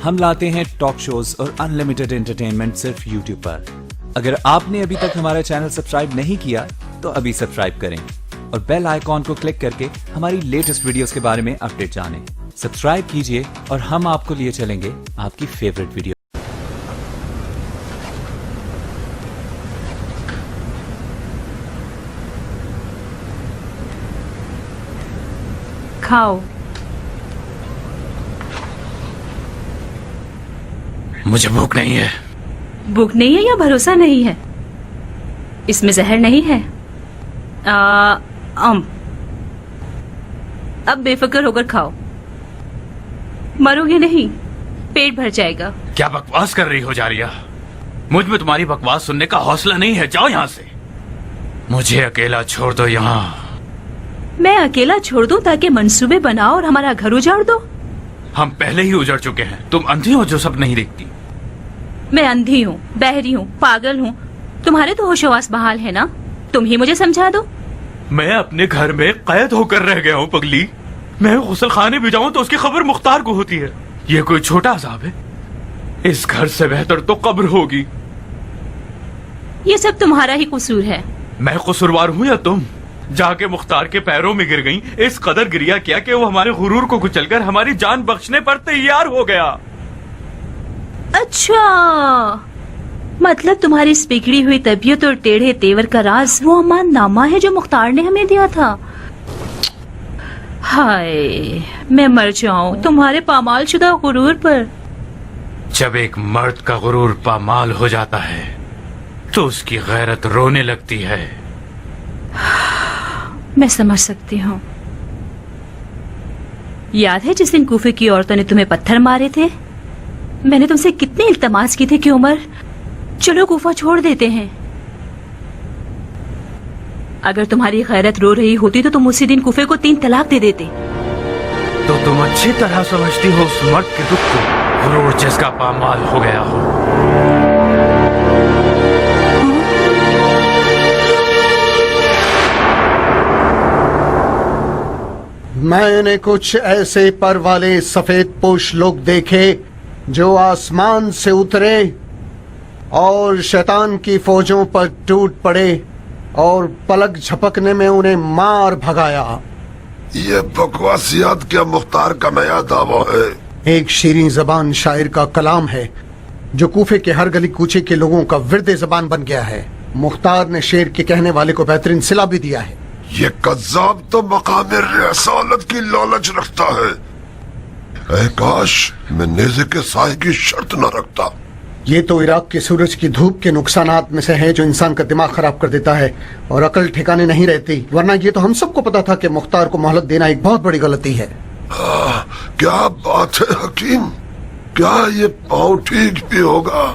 हम लाते हैं talk shows और अनलिमिटेड एंटरटेनमेंट सिर्फ यूट्यूब पर। अगर आपने अभी तक हमारा चैनल सब्सक्राइब नहीं किया तो अभी सब्सक्राइब करें और बेल आइकॉन को क्लिक करके हमारी लेटेस्ट वीडियोस के बारे में अपडेट जानें। सब्सक्राइब कीजिए और हम आपको लिए चलेंगे आपकी फेवरेट वीडियो। खाओ। मुझे भूख नहीं है। भूख नहीं है या भरोसा नहीं है? इसमें जहर नहीं है। अब बेफिक्र होकर खाओ, मरोगे नहीं, पेट भर जाएगा। क्या बकवास कर रही हो जारिया? मुझ में तुम्हारी बकवास सुनने का हौसला नहीं है। जाओ यहाँ से, मुझे अकेला छोड़ दो। यहाँ मैं अकेला छोड़ दूं ताकि मंसूबे बनाओ और हमारा घर उजाड़ दो? हम पहले ही उजड़ चुके हैं। तुम अंधी हो जो सब नहीं देखती। मैं अंधी हूँ, बहरी हूँ, पागल हूँ। तुम्हारे तो होशोवास बहाल है ना, तुम ही मुझे समझा दो। मैं अपने घर में कैद होकर रह गया हूँ पगली। मैं गुसल खाने भी जाऊँ तो उसकी खबर मुख्तार को होती है। ये कोई छोटा अजाब है? इस घर से बेहतर तो कब्र होगी। ये सब तुम्हारा ही कसूर है। मैं कसूरवार हूँ या तुम? जाके मुख्तार के पैरों में गिर गई, इस कदर गिरिया किया कि वो हमारे गुरूर को कुचलकर हमारी जान बख्शने पर तैयार हो गया। अच्छा, मतलब तुम्हारी इस बिगड़ी हुई तबीयत और टेढ़े तेवर का राज वो अमान नामा है जो मुख्तार ने हमें दिया था। हाय, मैं मर जाऊं तुम्हारे पामाल शुदा गुरूर पर। जब एक मर्द का गुरूर पामाल हो जाता है तो उसकी गैरत रोने लगती है। मैं समझ सकती हूँ। याद है जिस दिन कूफे की औरतों ने तुम्हें पत्थर मारे थे? मैंने तुमसे कितने इल्तमास की थे कि उमर चलो कूफा छोड़ देते हैं। अगर तुम्हारी गैरत रो रही होती तो तुम उसी दिन कूफे को 3 तलाक दे देते। तो तुम अच्छी तरह समझती हो उस मर्द के दुख को, गुरूर जिसका पामाल हो गया हो। मैंने कुछ ऐसे पर वाले सफेद पोश लोग देखे जो आसमान से उतरे और शैतान की फौजों पर टूट पड़े और पलक झपकने में उन्हें मार भगाया। ये बकवासियात क्या मुख्तार का नया दावा है? एक शीरीं जबान शायर का कलाम है जो कूफे के हर गली कूचे के लोगों का विर्दे जबान बन गया है। मुख्तार ने शेर के कहने वाले को बेहतरीन सिला भी दिया है। ये कज्जाब तो मकाम रिसालत की लालच रखता है। ऐ काश मैं नेज़े के साए की शर्त न रखता। ये तो इराक के सूरज की धूप के नुकसानात में से है जो इंसान का दिमाग खराब कर देता है और अकल ठिकाने नहीं रहती। वरना ये तो हम सबको पता था कि मुख्तार को मोहलत देना एक बहुत बड़ी गलती है। क्या बात है हकीम? क्या ये पाँव ठीक भी होगा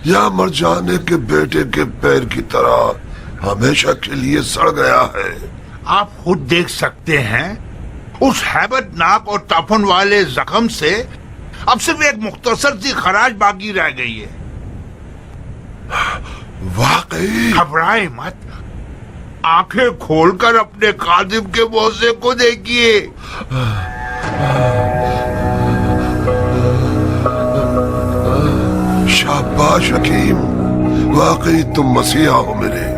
या मर जाने के बेटे के पैर की तरह हमेशा के लिए सड़ गया है? आप खुद देख सकते हैं, उस हैबतनाक और तफन वाले जख्म से अब सिर्फ एक मुख्तसर सी खराश बाकी रह गई है। वाकई घबराए मत, आंखें खोलकर अपने कादिम के मुआवजे को देखिए। शाबाश हकीम, वाकई तुम मसीहा हो मेरे।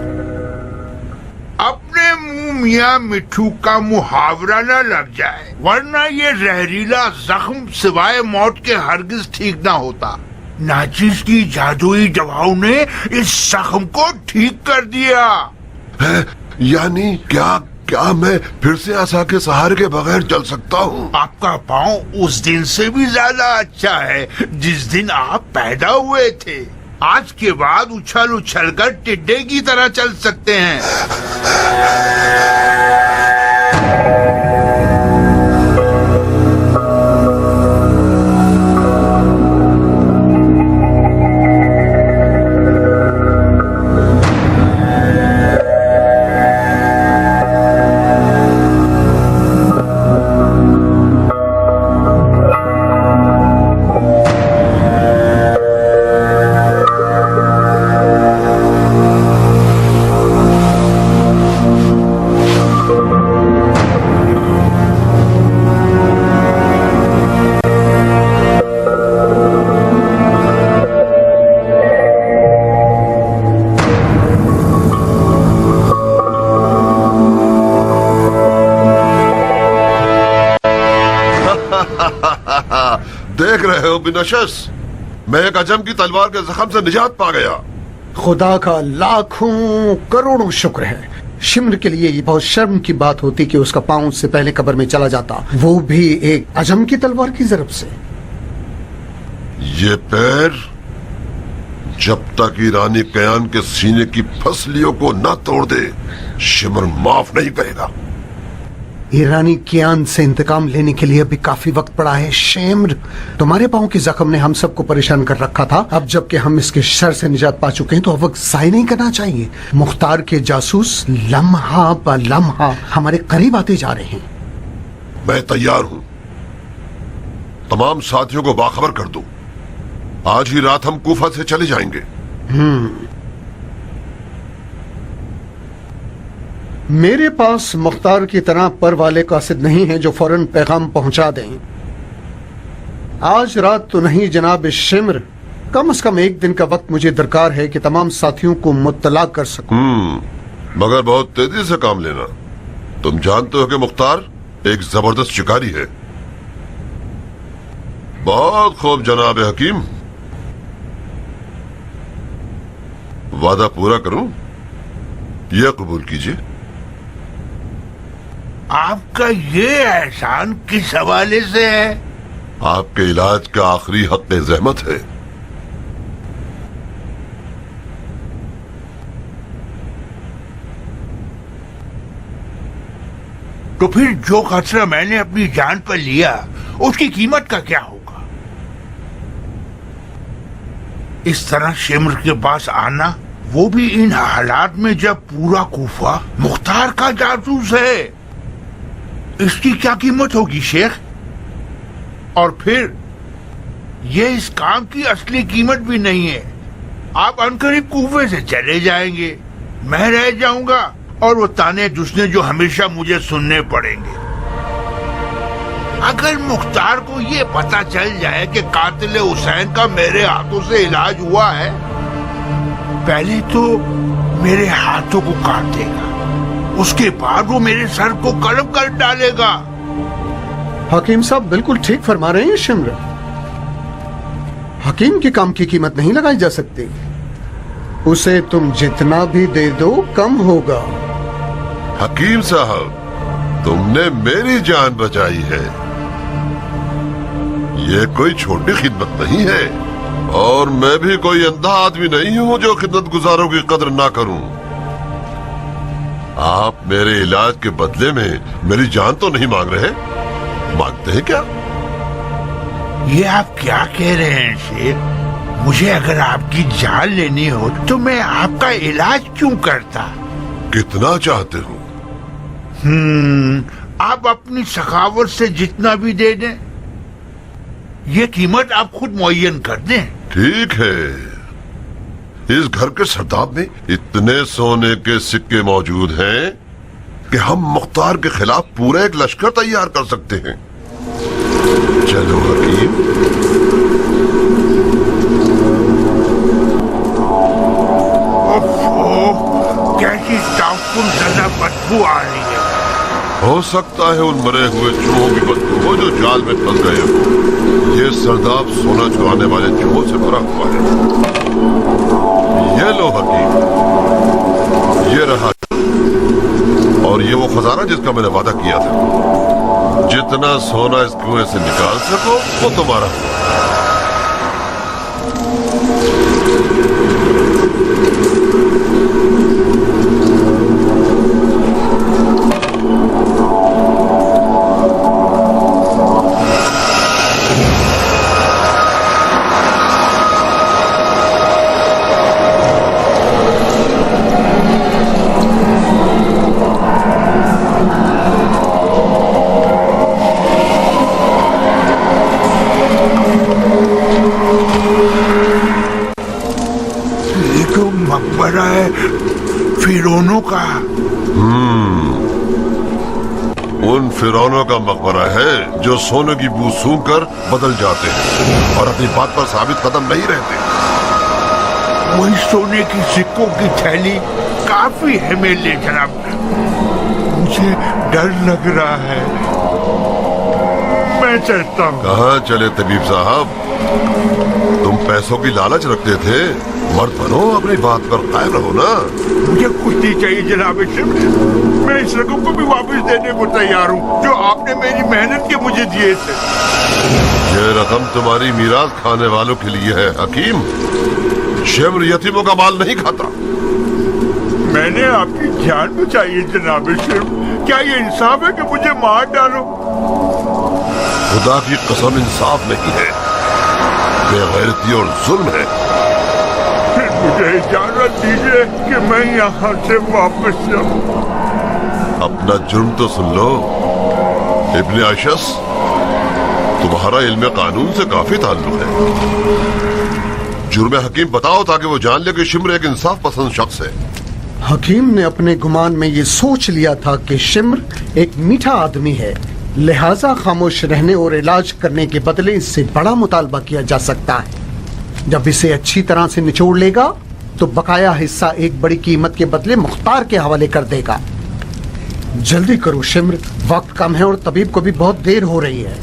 अपने मुंह मियाँ मिट्ठू का मुहावरा न लग जाए, वरना ये जहरीला जख्म सिवाय मौत के हरगिज ठीक ना होता। नाचिस की जादुई दवाओं ने इस जख्म को ठीक कर दिया है। यानी क्या मैं फिर से आसा के सहारे के बगैर चल सकता हूँ? आपका पाँव उस दिन से भी ज्यादा अच्छा है जिस दिन आप पैदा हुए थे। आज के बाद उछल उछल कर टिड्डे की तरह चल सकते हैं। देख रहे हो बिनशस, मैं एक अजम की तलवार के जख्म से निजात पा गया। खुदा का लाखों करोड़ों शुक्र है। शिम्र के लिए ये बहुत शर्म की बात होती कि उसका पांव उससे पहले कब्र में चला जाता, वो भी एक अजम की तलवार की ज़रब से। ये पैर जब तक ईरानी कयान के सीने की फसलियों को न तोड़ दे, शिमर माफ नहीं करेगा। ईरानी कियान से इंतकाम लेने के लिए अभी काफी वक्त पड़ा है। शेम्र, तुम्हारे पांव के जख्म ने हम सबको परेशान कर रखा था। अब जबकि हम इसके शर से निजात पा चुके हैं तो अब वक्त ज़ाय नहीं करना चाहिए। मुख्तार के जासूस लम्हा ब लम्हा हमारे करीब आते जा रहे हैं। मैं तैयार हूं, तमाम साथियों को बाखबर कर दूं। आज ही रात हम कूफा से चले जाएंगे। मेरे पास मुख्तार की तरह पर वाले कासिद नहीं है जो फौरन पैगाम पहुंचा दें। आज रात तो नहीं जनाब शिम्र, कम से कम एक दिन का वक्त मुझे दरकार है कि तमाम साथियों को मुत्तला कर सकूं। मगर बहुत तेजी से काम लेना। तुम जानते हो कि मुख्तार एक जबरदस्त शिकारी है। बहुत खूब जनाब हकीम, वादा पूरा करूं, यह कबूल कीजिए। आपका ये एहसान किस हवाले से है? आपके इलाज का आखिरी हक ज़हमत है। तो फिर जो खतरा मैंने अपनी जान पर लिया उसकी कीमत का क्या होगा? इस तरह शिम्र के पास आना, वो भी इन हालात में जब पूरा कूफा मुख्तार का जासूस है, इसकी क्या कीमत होगी शेख? और फिर ये इस काम की असली कीमत भी नहीं है। आप अनकरीब कूफे से चले जाएंगे, मैं रह जाऊंगा और वो ताने दुसने जो हमेशा मुझे सुनने पड़ेंगे। अगर मुख्तार को ये पता चल जाए कि कातिल हुसैन का मेरे हाथों से इलाज हुआ है, पहले तो मेरे हाथों को काट देगा, उसके बाद वो मेरे सर को कलम कर डालेगा। हकीम साहब बिल्कुल ठीक फरमा रहे हैं शिम्र। हकीम के काम की कीमत नहीं लगाई जा सकती। उसे तुम जितना भी दे दो कम होगा। हकीम साहब, तुमने मेरी जान बचाई है। ये कोई छोटी खिदमत नहीं है, और मैं भी कोई अंधा आदमी नहीं हूं जो खिदमत गुजारों की कदर ना करूं। आप मेरे इलाज के बदले में मेरी जान तो नहीं मांग रहे, मांगते हैं क्या? ये आप क्या कह रहे हैं शेख? मुझे अगर आपकी जान लेनी हो तो मैं आपका इलाज क्यों करता? कितना चाहते हो? आप अपनी सखावत से जितना भी दे दें, ये कीमत आप खुद मुअय्यन कर दें। ठीक है। इस घर के सरदाब में इतने सोने के सिक्के मौजूद हैं कि हम मुख्तार के खिलाफ पूरा एक लश्कर तैयार कर सकते हैं। चलो हकीम। कैसी ताकुल ज़्यादा बदबू आ रही है। हो सकता है उन मरे हुए चूहों की बदबू हो जो जाल में फंस गए हो। ये सरदाब सोना चुराने वाले चूहों से भरा हुआ है। ये लो हकीम, ये रहा, और ये वो खजाना जिसका मैंने वादा किया था। जितना सोना इस कुएं से निकाल सको वो तुम्हारा। मकबरा है फिरौनों का। उन फिरौनों का मकबरा है जो सोने की बू सूंघ कर बदल जाते हैं और अपनी बात पर साबित कदम नहीं रहते। वही सोने की सिक्कों की थैली काफी है मेरे लिए जनाब। मुझे डर लग रहा है, मैं चलता हूँ। कहाँ चले तबीब साहब? तुम पैसों की लालच रखते थे, मर्द बनो, अपनी बात पर कायम रहो ना। मुझे कुछ नहीं चाहिए जनाब शिम्र, मैं इस रकम को भी वापस देने को तैयार हूँ जो आपने मेरी मेहनत के मुझे दिए थे। ये रकम तुम्हारी मीरास खाने वालों के लिए है हकीम। शिम्र यतीमों का माल नहीं खाता। मैंने आपकी जान बचाई है जनाब शिम्र, क्या ये इंसाफ है कि मुझे मार डालो? खुदा की कसम इंसाफ नहीं है, बेगैरती और जुल्म है। फिर मुझे इजाजत दीजिए कि मैं यहाँ से वापस जाऊँ। अपना जुर्म तो सुन लो इब्ने अशस, तुम्हारा इल्म कानून से काफी ताल्लुक है। जुर्म हकीम बताओ ताकि वो जान ले कि शिम्र एक इंसाफ पसंद शख्स है। हकीम ने अपने गुमान में ये सोच लिया था कि शिम्र एक मीठा आदमी है, लिहाजा खामोश रहने और इलाज करने के बदले इससे बड़ा मुतालबा किया जा सकता है। जब इसे अच्छी तरह से निचोड़ लेगा तो बकाया हिस्सा एक बड़ी कीमत के बदले मुख्तार के हवाले कर देगा। जल्दी करो शिम्र, वक्त कम है और तबीब को भी बहुत देर हो रही है।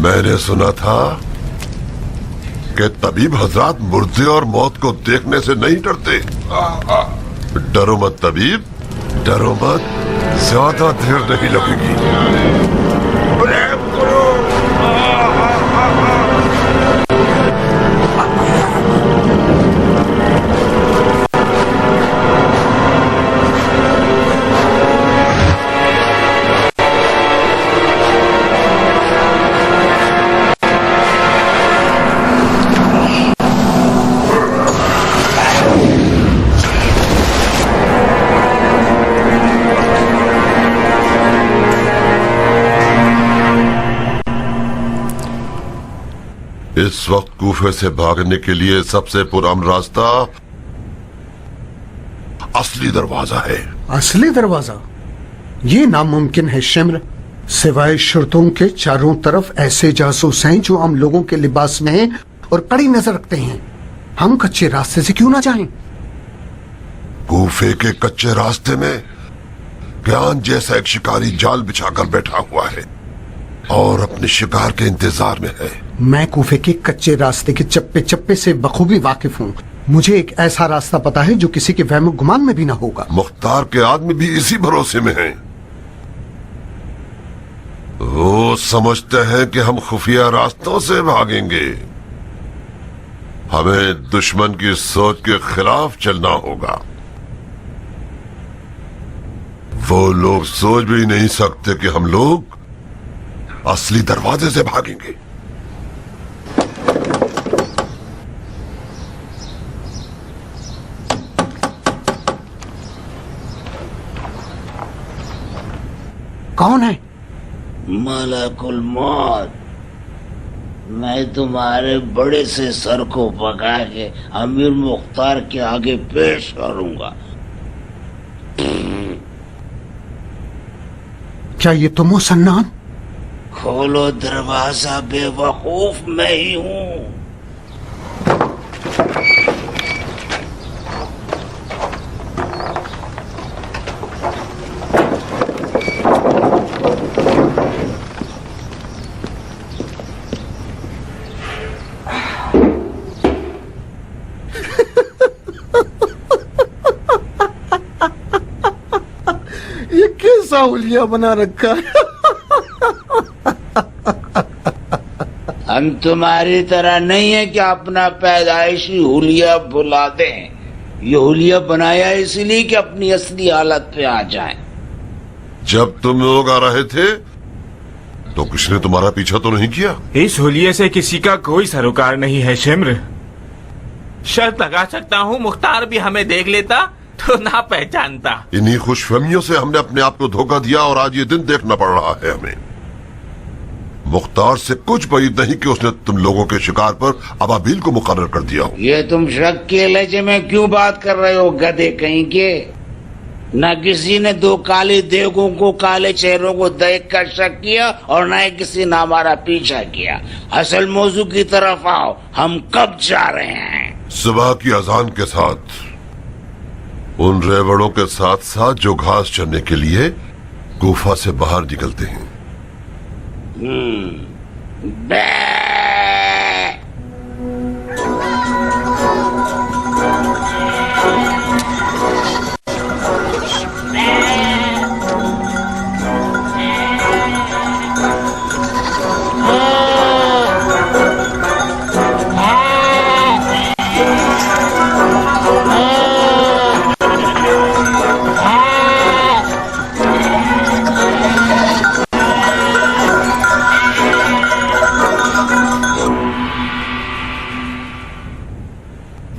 मैंने सुना था कि तबीब हजरात मुर्दे और मौत को देखने से नहीं डरते। डरो मत तबीब, डरो मत, ज्यादा देर नहीं लगेगी। प्रेम करो। इस वक्त कूफे से भागने के लिए सबसे पुरअमन रास्ता असली दरवाजा है। असली दरवाजा? ये नामुमकिन है शिम्र। सिवाय शुरतों के चारों तरफ ऐसे जासूस हैं जो हम लोगों के लिबास में हैं और कड़ी नजर रखते हैं। हम कच्चे रास्ते से क्यों ना जाएं? कूफे के कच्चे रास्ते में ज्ञान जैसा एक शिकारी जाल बिछाकर बैठा हुआ है और अपने शिकार के इंतजार में है। मैं कूफे के कच्चे रास्ते के चप्पे चप्पे से बखूबी वाकिफ हूँ। मुझे एक ऐसा रास्ता पता है जो किसी के वहम गुमान में भी ना होगा। मुख्तार के आदमी भी इसी भरोसे में हैं। वो समझते हैं कि हम खुफिया रास्तों से भागेंगे। हमें दुश्मन की सोच के खिलाफ चलना होगा। वो लोग सोच भी नहीं सकते कि हम लोग असली दरवाजे से भागेंगे। कौन है? मलकुल मौत। मैं तुम्हारे बड़े से सर को पका के अमीर मुख्तार के आगे पेश करूंगा। क्या ये तुम हो सन्नान? खोलो दरवाजा, बेवकूफ मैं ही हूँ। ये कैसा हुलिया बना रखा है? हम तुम्हारी तरह नहीं है कि अपना पैदाइशी हुलिया भुला दें। ये हुलिया बनाया इसलिए कि अपनी असली हालत पे आ जाएं। जब तुम लोग आ रहे थे तो किसी ने तुम्हारा पीछा तो नहीं किया? इस हुलिये से किसी का कोई सरोकार नहीं है शिम्र। शर्त लगा सकता हूँ मुख्तार भी हमें देख लेता तो ना पहचानता। इन्हीं खुशफहमियों से हमने अपने आप को धोखा दिया और आज ये दिन देखना पड़ रहा है हमें। मुख्तार से कुछ बैद नहीं कि उसने तुम लोगों के शिकार पर अबाबील को मुकर्रर कर दिया हो। ये तुम शक के लहजे में क्यों बात कर रहे हो गधे कहीं के? न किसी ने दो काले देवों को, काले चेहरों को देख कर शक किया और न ही किसी ने हमारा पीछा किया। असल मौजू की तरफ आओ, हम कब जा रहे हैं? सुबह की अजान के साथ उन रेवड़ों के साथ साथ जो घास चरने के लिए कूफा से बाहर निकलते हैं। बे।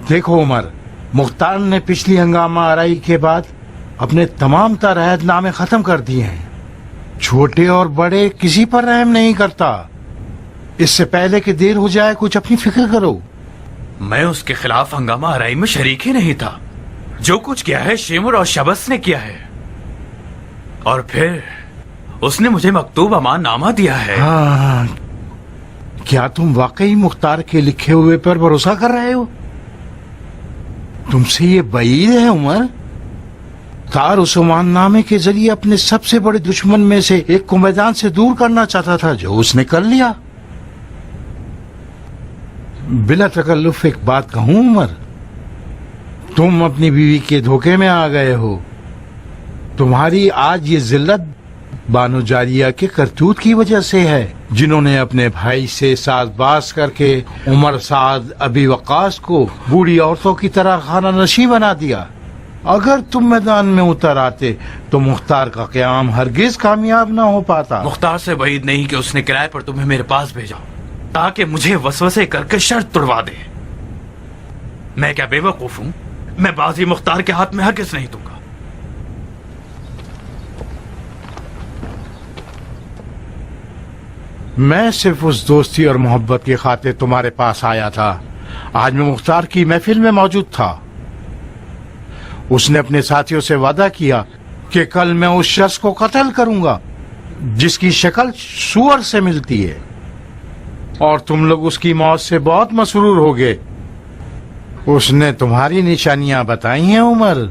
देखो उमर, मुख्तार ने पिछली हंगामा आराई के बाद अपने तमाम तर अहदनामे खत्म कर दिए हैं। छोटे और बड़े किसी पर रहम नहीं करता। इससे पहले कि देर हो जाए कुछ अपनी फिक्र करो। मैं उसके खिलाफ हंगामा आराई में शरीक ही नहीं था। जो कुछ किया है शेमुर और शबस ने किया है, और फिर उसने मुझे मकतूब अमाननामा दिया है। हाँ, क्या तुम वाकई मुख्तार के लिखे हुए पर भरोसा कर रहे हो? तुमसे ये बईद है उमर। तार उस अमाननामे के जरिए अपने सबसे बड़े दुश्मन में से एक को मैदान से दूर करना चाहता था, जो उसने कर लिया। बिला तकल्लुफ एक बात कहूं उमर, तुम अपनी बीवी के धोखे में आ गए हो। तुम्हारी आज ये जिल्लत बानो जारिया के करतूत की वजह से है, जिन्होंने अपने भाई से साजबाज करके उमर साद अबी वकास को बूढ़ी औरतों की तरह खाना नशी बना दिया। अगर तुम मैदान में उतर आते तो मुख्तार का क़याम हरगिज कामयाब न हो पाता। मुख्तार से बईद नहीं कि उसने किराए पर तुम्हें मेरे पास भेजा ताकि मुझे वसवसे करके शर्त तुड़वा दे। मैं क्या बेवकूफ हूं? मैं बाजी मुख्तार के हाथ में हरगिज नहीं दूंगा। मैं सिर्फ उस दोस्ती और मोहब्बत की खातिर तुम्हारे पास आया था। आज मैं मुख्तार की महफिल में मौजूद था। उसने अपने साथियों से वादा किया कि कल मैं उस शख्स को कत्ल करूंगा जिसकी शक्ल सूअर से मिलती है, और तुम लोग उसकी मौत से बहुत मसरूर होगे। उसने तुम्हारी निशानियां बताई हैं उमर,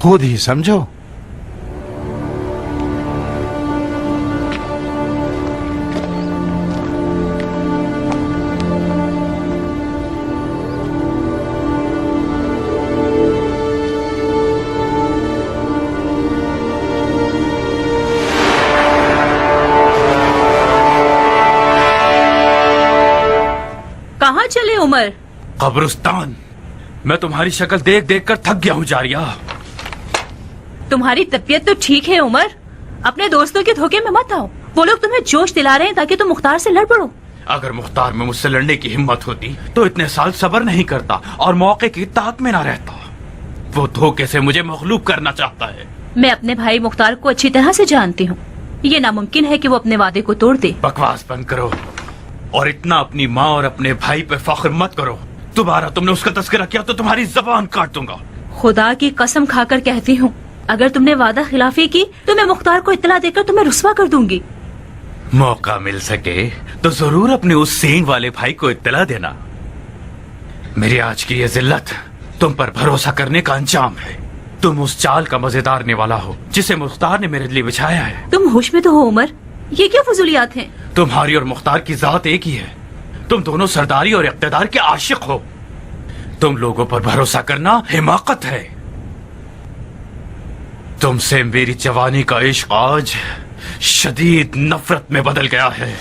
खुद ही समझो। कहाँ चले उमर? कब्रिस्तान। मैं तुम्हारी शक्ल देख देख कर थक गया हूँ जारिया। तुम्हारी तबीयत तो ठीक है उमर, अपने दोस्तों के धोखे में मत आओ। वो लोग तुम्हें जोश दिला रहे हैं ताकि तुम मुख्तार से लड़ पड़ो। अगर मुख्तार में मुझसे लड़ने की हिम्मत होती तो इतने साल सब्र नहीं करता और मौके की ताक में ना रहता। वो धोखे से मुझे मखलूब करना चाहता है। मैं अपने भाई मुख्तार को अच्छी तरह से जानती हूँ। ये नामुमकिन है कि वो अपने वादे को तोड़ दे। बकवास बंद करो और इतना अपनी माँ और अपने भाई पे फख्र मत करो। दोबारा तुमने उसका तस्करा किया तो तुम्हारी जबान काट दूंगा। खुदा की कसम खाकर कहती हूँ, अगर तुमने वादा खिलाफी की तो मैं मुख्तार को इत्तला देकर तुम्हें रुस्वा कर दूंगी। मौका मिल सके तो जरूर अपने उस सेन वाले भाई को इत्तला देना। मेरी आज की ये जिल्लत तुम पर भरोसा करने का अंजाम है। तुम उस चाल का मजेदार निवाला हो जिसे मुख्तार ने मेरे लिए बिछाया है। तुम होश में तो हो उमर, ये क्या फजूलियात हैं? तुम्हारी और मुख्तार की जात एक ही है। तुम दोनों सरदारी और इख्तिदार के आशिक हो। तुम लोगों पर भरोसा करना हिमाकत है। तुमसे मेरी जवानी का इश्क आज शदीद नफरत में बदल गया है।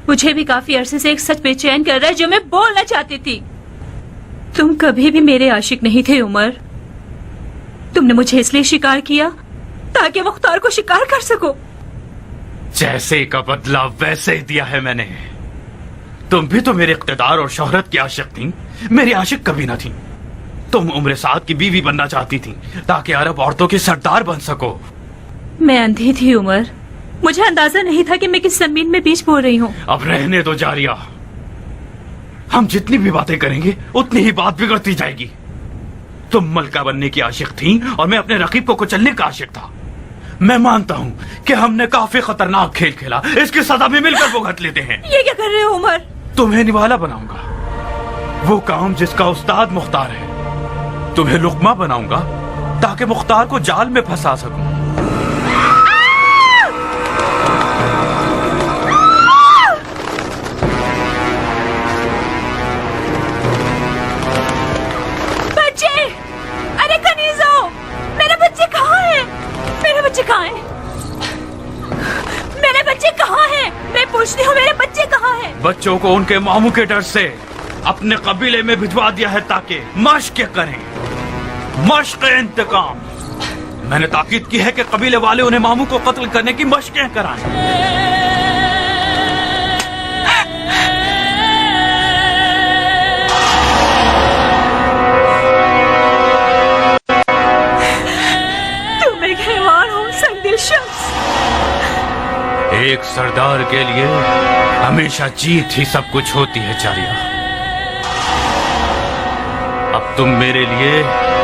मुझे भी काफी अरसे से एक सच बेचैन कर रहा है जो मैं बोलना चाहती थी। तुम कभी भी मेरे आशिक नहीं थे उमर। तुमने मुझे इसलिए शिकार किया ताकि मुख्तार को शिकार कर सको। जैसे का बदला वैसे ही दिया है मैंने। तुम भी तो मेरे इख्तिदार और शोहरत की आशिक थी। मेरी आशिक कभी न थी। तुम उम्र साद की बीवी बनना चाहती थी ताकि अरब औरतों की सरदार बन सको। मैं अंधी थी उमर, मुझे अंदाजा नहीं था कि मैं किस जमीन में बीज बो रही हूँ। अब रहने दो जारिया। हम जितनी भी बातें करेंगे उतनी ही बात बिगड़ती जाएगी। तुम मलका बनने की आशिक थी और मैं अपने रकीब को कुचलने का आशिक था। मैं मानता हूँ कि हमने काफी खतरनाक खेल खेला। इसकी सजा भी मिलकर भुगत लेते हैं। ये क्या कर रहे हो उमर? तुम्हें निवाला बनाऊंगा, वो काम जिसका उस्ताद मुख्तार है। तुम्हें लुकमा बनाऊंगा ताकि मुख्तार को जाल में फंसा सकूं। कहाँ है? बच्चों को उनके मामू के डर से अपने कबीले में भिजवा दिया है ताकि मश्क करें, मश्क इंतकाम। मैंने ताकीद की है कि कबीले वाले उन्हें मामू को कत्ल करने की मश्कें कराएं। तुम एक हैवान हो संदिल शख्स। एक सरदार के लिए हमेशा जीत ही सब कुछ होती है चारिया। अब तुम मेरे लिए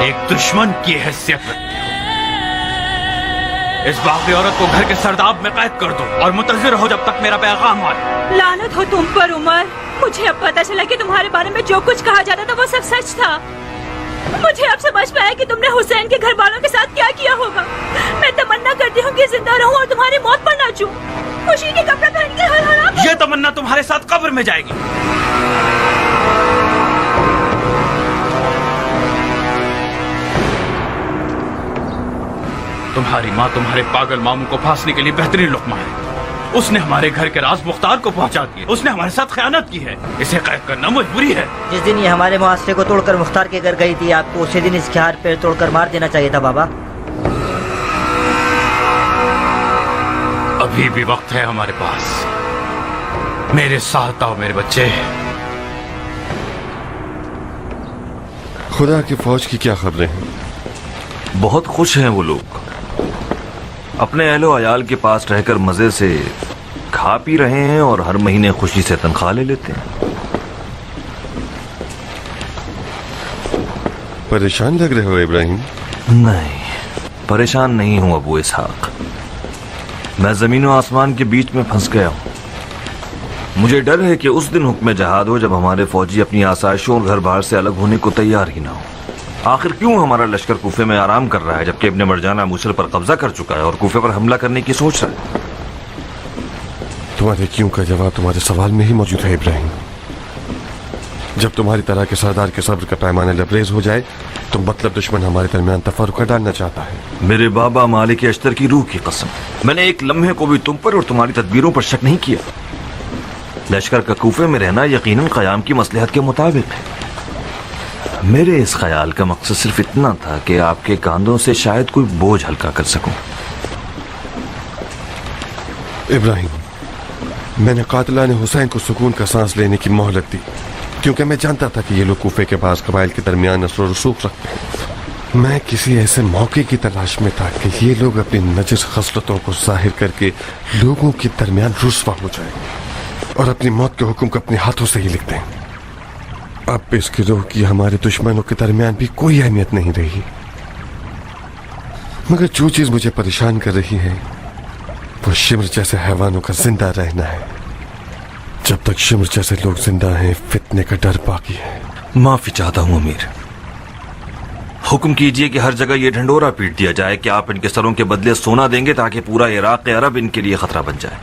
एक दुश्मन की हैसियत रखते हो। इस बागी औरत को घर के सरदाब में कैद कर दो और मुंतजिर हो जब तक मेरा पैगाम आए। लानत हो तुम पर उमर। मुझे अब पता चला कि तुम्हारे बारे में जो कुछ कहा जाता था वो सब सच था। मुझे अब समझ में आया कि तुमने हुसैन के घर वालों के साथ क्या किया होगा। मैं तमन्ना करती हूँ कि जिंदा रहूं और तुम्हारी मौत पर नाचूं, खुशी के कपड़े पहन के हर हर। ये तमन्ना तुम्हारे साथ कब्र में जाएगी। तुम्हारी माँ तुम्हारे पागल मामू को फांसने के लिए बेहतरीन लुक्मा है। उसने हमारे घर के राज मुख्तार को पहुंचा दिया। उसने हमारे साथ खयानत की है। इसे कैद करना मजबूरी है। जिस दिन ये हमारे मुआसरे को तोड़कर मुख्तार के घर गई थी, आपको उसी दिन इसके हाथ पैर तोड़कर मार देना चाहिए था बाबा। अभी भी वक्त है हमारे पास। मेरे साथ आओ मेरे बच्चे। खुदा की फौज की क्या खबरें हैं? बहुत खुश हैं वो लोग। अपने अहलो अयाल के पास रहकर मजे से खा पी रहे हैं और हर महीने खुशी से तनख्वाह ले लेते हैं। परेशान लग रहे हो इब्राहिम? नहीं, परेशान नहीं हूं अबू इसहाक। मैं जमीन और आसमान के बीच में फंस गया हूं। मुझे डर है कि उस दिन हुक्म जहाद हो जब हमारे फौजी अपनी आसाइशों और घर बार से अलग होने को तैयार ही ना हो। आखिर क्यों हमारा लश्कर कूफे में आराम कर रहा है जबकि इब्ने मरजाना मूसल पर कब्जा कर चुका है और कूफे पर हमला करने की सोच रहा है? तुम्हारे क्यों का जवाब तुम्हारे सवाल में ही मौजूद है इब्राहिम। जब तुम्हारी तरह के सरदार के सब्र का पैमाना लबरेज हो जाए तो मतलब दुश्मन हमारे दरमियान तफर्रुक़ डालना चाहता है। मेरे बाबा मालिक अश्तर की रूह की कसम, मैंने एक लम्हे को भी तुम पर और तुम्हारी तदबीरों पर शक नहीं किया। लश्कर का कूफे में रहना यकीनन क़याम की मसलहत के मुताबिक है। मेरे इस ख्याल का मकसद सिर्फ इतना था कि आपके कांधों से शायद कोई बोझ हल्का कर सकूं। इब्राहिम, मैंने कातिलाने हुसैन को सुकून का सांस लेने की मोहलत दी क्योंकि मैं जानता था कि ये लोग कूफे के पास कबाइल के दरमियान नस्ल रसूख रखते हैं। मैं किसी ऐसे मौके की तलाश में था कि ये लोग अपनी नजिस खसलतों को जाहिर करके लोगों के दरमियान रुस्वा हो जाए और अपनी मौत के हुक्म को अपने हाथों से ही लिखते हैं। अब इस गिरोह की हमारे दुश्मनों के दरमियान भी कोई अहमियत नहीं रही। मगर जो चीज मुझे परेशान कर रही है वो शिमर जैसे हैवानों का जिंदा रहना है। जब तक शिमर जैसे लोग जिंदा हैं, फितने का डर बाकी है। माफी चाहता हूं अमीर। हुक्म कीजिए कि हर जगह ये ढंडोरा पीट दिया जाए कि आप इनके सरों के बदले सोना देंगे ताकि पूरा इराक अरब इनके लिए खतरा बन जाए।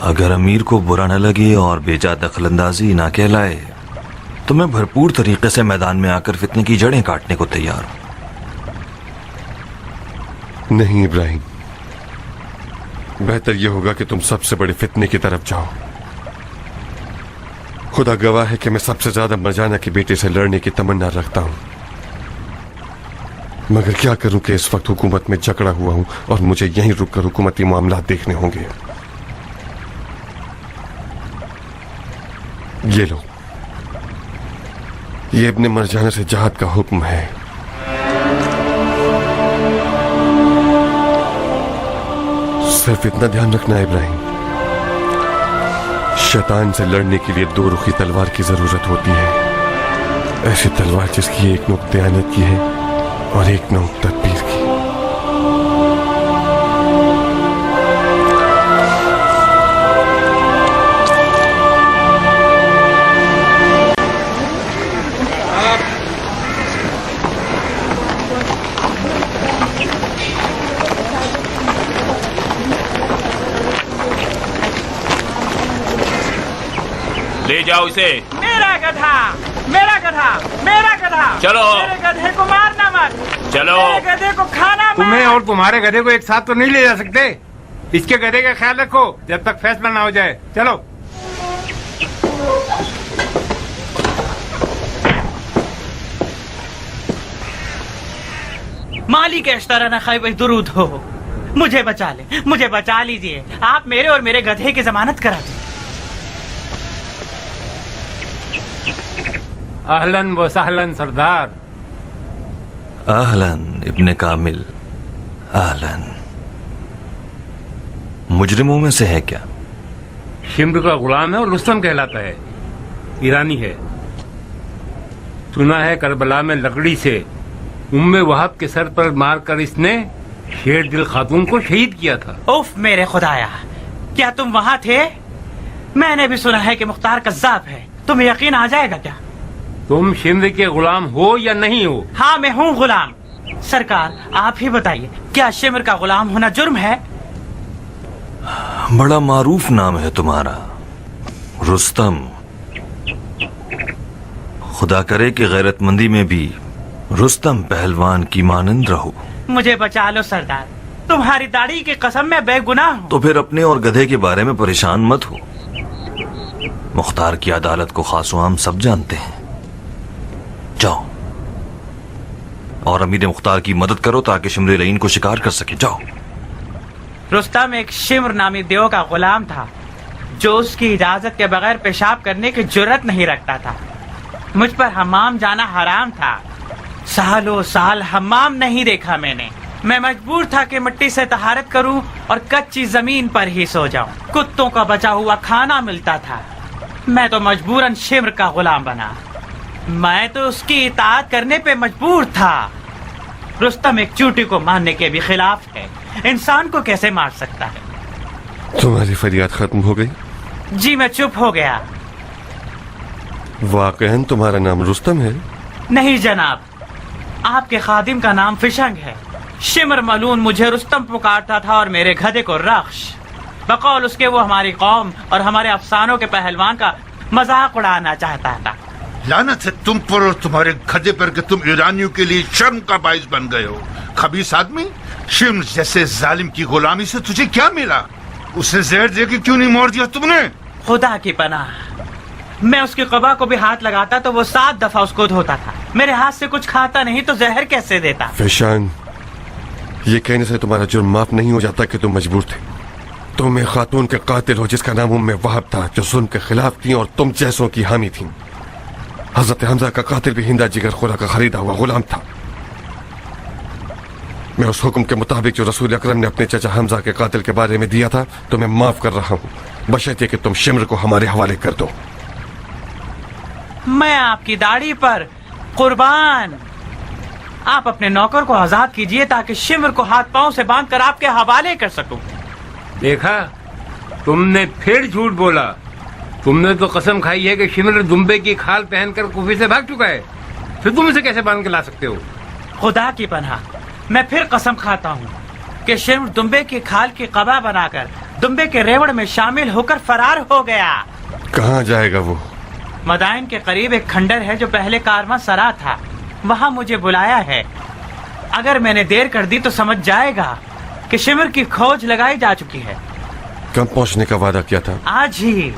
अगर अमीर को बुरा न लगे और बेजा दखलंदाजी ना कहलाए तो मैं भरपूर तरीके से मैदान में आकर फितने की जड़ें काटने को तैयार हूं। नहीं इब्राहिम, बेहतर यह होगा कि तुम सबसे बड़े फितने की तरफ जाओ। खुदा गवाह है कि मैं सबसे ज्यादा मरजाना के बेटे से लड़ने की तमन्ना रखता हूं, मगर क्या करूं कि इस वक्त हुकूमत में जकड़ा हुआ हूं और मुझे यहीं रुककर हुकूमती मामला देखने होंगे। ये लो, ये इब्ने मरजाना से जहाद का हुक्म है। सिर्फ इतना ध्यान रखना इब्राहिम, शैतान से लड़ने के लिए दो रुखी तलवार की जरूरत होती है। ऐसी तलवार जिसकी एक नोक दयानत की है और एक नोक तदबीर की। ले जाओ इसे। मेरा गधा, मेरा गधा, मेरा गधा। चलो। मेरे गधे को मारना मत। चलो। मेरे गधे को खाना मत। तुम्हें और तुम्हारे गधे को एक साथ तो नहीं ले जा सकते। इसके गधे का ख्याल रखो जब तक फैसला ना हो जाए। चलो। मालिक अश्तराना खैबर दुरूद हो, मुझे बचा ले, मुझे बचा लीजिए। आप मेरे और मेरे गधे की जमानत करा दीजिए। अहलन व सहलन सरदार। अहलन इब्ने कामिल, अहलन। मुजरिमों में से है क्या? शिम्र का गुलाम है और रुस्तम कहलाता है। ईरानी है। सुना है करबला में लकड़ी से उम्मे वहाब के सर पर मारकर इसने शेर दिल खातून को शहीद किया था। उफ मेरे खुदाया, क्या तुम वहाँ थे? मैंने भी सुना है कि मुख्तार कज़्ज़ाब है। तुम्हें यकीन आ जाएगा क्या? तुम शिम्र के गुलाम हो या नहीं हो? हाँ मैं हूँ गुलाम। सरकार आप ही बताइए, क्या शिम्र का गुलाम होना जुर्म है? बड़ा मारूफ नाम है तुम्हारा, रुस्तम। खुदा करे कि गैरतमंदी में भी रुस्तम पहलवान की मानंद रहो। मुझे बचा लो सरदार, तुम्हारी दाढ़ी की कसम मैं बेगुनाह हूँ। तो फिर अपने और गधे के बारे में परेशान मत हो। मुख्तार की अदालत को खासो आम सब जानते हैं। जाओ और अमीर मुख्तार की मदद करो ताकि शिमर लईन को शिकार कर सके। जाओ। रुस्तम एक शिम्र नामी देव का गुलाम था जो उसकी इजाजत के बगैर पेशाब करने की जुर्रत नहीं रखता था। मुझ पर हमाम जाना हराम था। सालों साल हमाम नहीं देखा मैंने। मैं मजबूर था कि मिट्टी से तहारत करूं और कच्ची जमीन पर ही सो जाऊं। कुत्तों का बचा हुआ खाना मिलता था। मैं तो मजबूरन शिम्र का गुलाम बना। मैं तो उसकी इताअत करने पे मजबूर था। रुस्तम एक चूटी को मारने के भी खिलाफ है। इंसान को कैसे मार सकता है? तुम्हारी फरियाद खत्म हो गई? जी मैं चुप हो गया। वाकईन तुम्हारा नाम रुस्तम है? नहीं जनाब, आपके खादिम का नाम फिशंग है। शिमर मलून मुझे रुस्तम पुकारता था और मेरे गधे को रख्श। बकौल उसके वो हमारी कौम और हमारे अफसानों के पहलवान का मजाक उड़ाना चाहता था। लानत है तुम पर और तुम्हारे गधे पर कि तुम ईरानियों के लिए शर्म का बाइस बन गए हो। खबीस आदमी, शिम्र जैसे जालिम की गुलामी से तुझे क्या मिला? उसे जहर दे के क्यों नहीं मार दिया तुमने? खुदा की पनाह, मैं उसकी कबा को भी हाथ लगाता तो वो 7 दफा उसको धोता था। मेरे हाथ से कुछ खाता नहीं तो जहर कैसे देता? फिशान, ये कहने से तुम्हारा जुर्म माफ नहीं हो जाता कि तुम मजबूर थे। तुम एक खातून के कातिल हो जिसका नाम उम्मे वहाब था, जो जुल्म के खिलाफ थी और तुम जैसों की हामी थी। हजरत हमजा का कातिल भी हिंदा जिगर खुरा का खरीदा हुआ गुलाम था। मैं उस हुक्म के मुताबिक जो रसूल अकरम ने अपने चचा हमजा के कातिल के बारे में दिया था तुम्हें माफ कर रहा हूँ, बशर्ते कि तुम शिम्र को हमारे हवाले कर दो। मैं आपकी दाढ़ी पर कुर्बान। आप अपने नौकर को आजाद कीजिए ताकि शिम्र को हाथ पांव से बांधकर आपके हवाले कर सकूं। देखा, तुमने फिर झूठ बोला। तुमने तो कसम खाई है कि शिम्र दुम्बे की खाल पहनकर कुफे से भाग चुका है। फिर तुम इसे कैसे बांध के ला सकते हो? खुदा की पनाह, मैं फिर कसम खाता हूँ कि शिम्र दुम्बे की खाल की कबा बनाकर दुम्बे के रेवड़ में शामिल होकर फरार हो गया। कहाँ जाएगा वो? मदाइन के करीब एक खंडर है जो पहले कारवां सरा था, वहाँ मुझे बुलाया है। अगर मैंने देर कर दी तो समझ जाएगा कि शिम्र की खोज लगाई जा चुकी है। कब पहुँचने का वादा किया था? आज ही।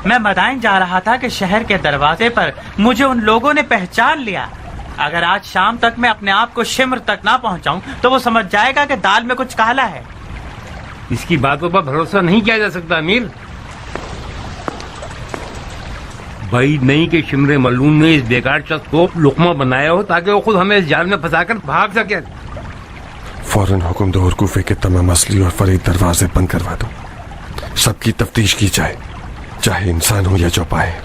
मैं मदाइन जा रहा था कि शहर के दरवाजे पर मुझे उन लोगों ने पहचान लिया। अगर आज शाम तक मैं अपने आप को शिम्र तक ना पहुंचाऊं तो वो समझ जाएगा कि दाल में कुछ काला है। इसकी बातों पर भरोसा नहीं किया जा सकता अमीर। भाई नहीं कि शिम्र मलून ने इस बेकार शख्स को लुकमा बनाया हो ताकि वो खुद हमें इस जाल में फंसाकर भाग सके। फौरन हुक्म दो और कूफे के तमाम असली और फरीद दरवाजे बंद करवा दो। सबकी तफ्तीश की जाए, चाहे इंसान हो या चौपाए।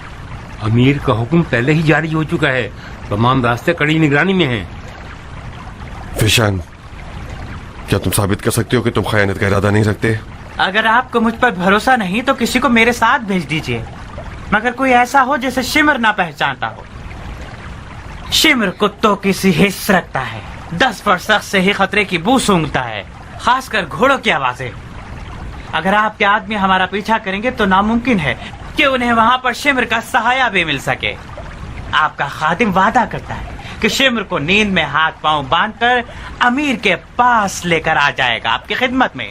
अमीर का हुक्म पहले ही जारी हो चुका है। तमाम रास्ते कड़ी निगरानी में हैं। फिशान, क्या तुम साबित कर सकते हो कि तुम खयानत का इरादा नहीं रखते? अगर आपको मुझ पर भरोसा नहीं तो किसी को मेरे साथ भेज दीजिए, मगर कोई ऐसा हो जिसे शिम्र ना पहचानता हो। शिम्र कुत्तों की सी हिस्स रखता है। 10 फुर्सत से ही खतरे की बू सूंघता है, खासकर घोड़ों की आवाजें। अगर आपके आदमी हमारा पीछा करेंगे तो नामुमकिन है कि उन्हें वहां पर शिमर का सहाया भी मिल सके। आपका खादिम वादा करता है कि शिमर को नींद में हाथ पांव बांधकर अमीर के पास लेकर आ जाएगा आपकी खिदमत में।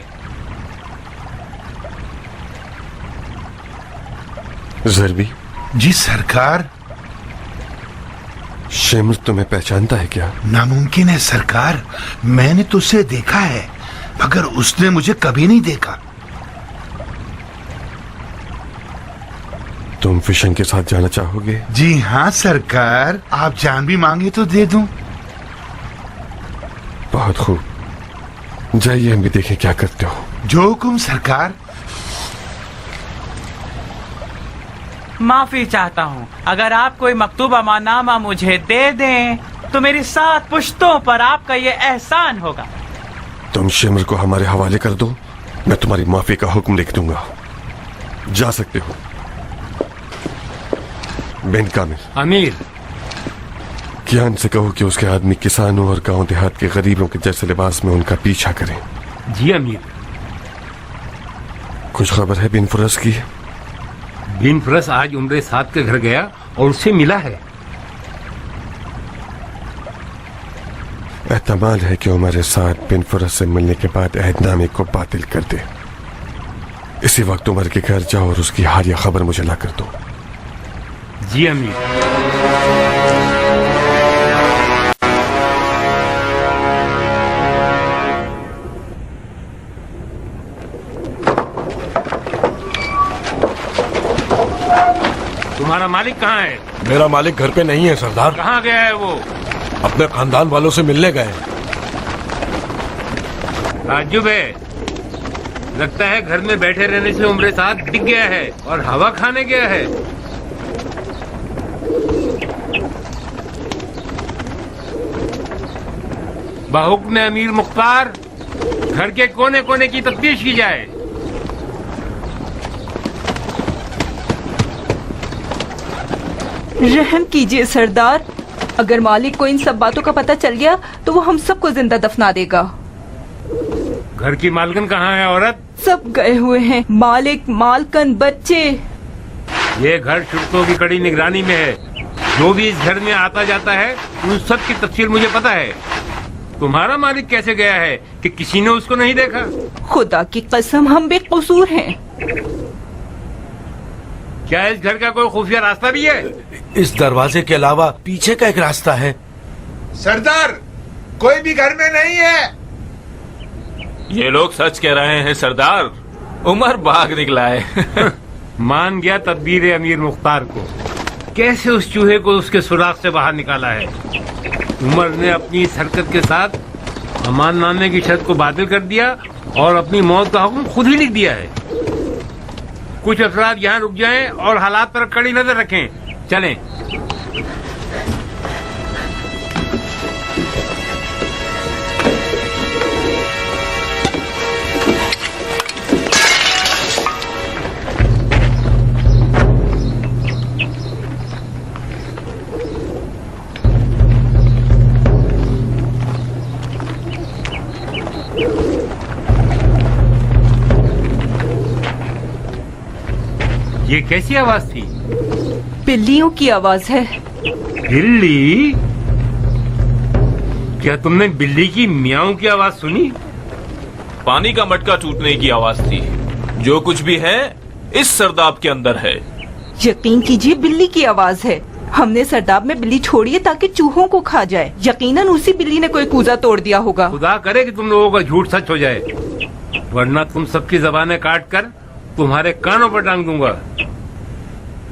जरबी जी सरकार। शिमर तुम्हें पहचानता है क्या? नामुमकिन है सरकार, मैंने तो उसे देखा है मगर उसने मुझे कभी नहीं देखा। तुम फिशन के साथ जाना चाहोगे? जी हाँ सरकार, आप जान भी मांगे तो दे दूं। बहुत खूब, जाइए हम भी देखें क्या करते हो। जो हुकुम सरकार। माफी चाहता हूँ, अगर आप कोई मकतूबा मानामा मुझे दे दें तो मेरी 7 पुश्तों पर आपका ये एहसान होगा। तुम शिमर को हमारे हवाले कर दो, मैं तुम्हारी माफी का हुक्म लिख दूंगा। जा सकते हो। बिन कामिल। अमीर। कियान से कहो कि उसके आदमी किसानों और गांव देहात के गरीबों के जैसे लिबास में उनका पीछा करें। जी अमीर। कुछ खबर है बिन फुरस की? बिन फुरस आज उम्रे साथ के घर गया और उससे मिला है। एहतमाल है कि उमर साथ बिन फुरस से मिलने के बाद अहदनामे को बातिल कर दे। इसी वक्त उमर के घर जाओ और उसकी हालिया खबर मुझे ला कर दो। जी अमीर। तुम्हारा मालिक कहाँ है? मेरा मालिक घर पे नहीं है सरदार। कहाँ गया है वो? अपने खानदान वालों से मिलने गए। ताज्जुब है, लगता है घर में बैठे रहने से उम्र साथ दिख गया है और हवा खाने गया है। बाहुक्म अमीर मुख्तार, घर के कोने कोने की तफ्तीश की जाए। रहम कीजिए सरदार, अगर मालिक को इन सब बातों का पता चल गया तो वो हम सबको जिंदा दफना देगा। घर की मालकन कहाँ है औरत? सब गए हुए हैं, मालिक, मालकन, बच्चे। ये घर शुल्कों की कड़ी निगरानी में है। जो भी इस घर में आता जाता है उन सब की तफसील मुझे पता है। तुम्हारा मालिक कैसे गया है कि किसी ने उसको नहीं देखा? खुदा की कसम हम बेकसूर हैं। क्या इस घर का कोई खुफिया रास्ता भी है? इस दरवाजे के अलावा पीछे का एक रास्ता है। सरदार, कोई भी घर में नहीं है। ये लोग सच कह रहे हैं सरदार, उमर भाग निकला है। मान गया तदबीर अमीर मुख्तार को। कैसे उस चूहे को उसके सुराख से बाहर निकाला है। उमर ने अपनी इस हरकत के साथ अमाननामे की शर्त को बातिल कर दिया और अपनी मौत का हुक्म खुद ही लिख दिया है। कुछ अफराद यहाँ रुक जाएं और हालात पर कड़ी नजर रखें। चलें। ये कैसी आवाज थी? बिल्लियों की आवाज है। बिल्ली? क्या तुमने बिल्ली की मियाऊं की आवाज सुनी? पानी का मटका टूटने की आवाज थी। जो कुछ भी है इस सरदाब के अंदर है। यकीन कीजिए बिल्ली की आवाज है। हमने सरदाब में बिल्ली छोड़ी है ताकि चूहों को खा जाए। यकीनन उसी बिल्ली ने कोई कूजा तोड़ दिया होगा। खुदा करे कि तुम लोगों का झूठ सच हो जाए, वरना तुम सबकी जबानें काट कर तुम्हारे कानों पर टांग दूंगा।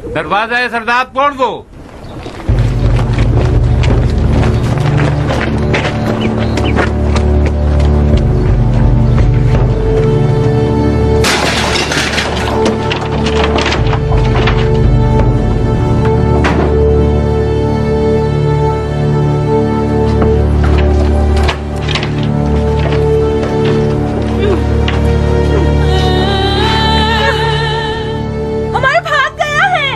दरवाजा सरदार तोड़ दो। उमर भाग गया है।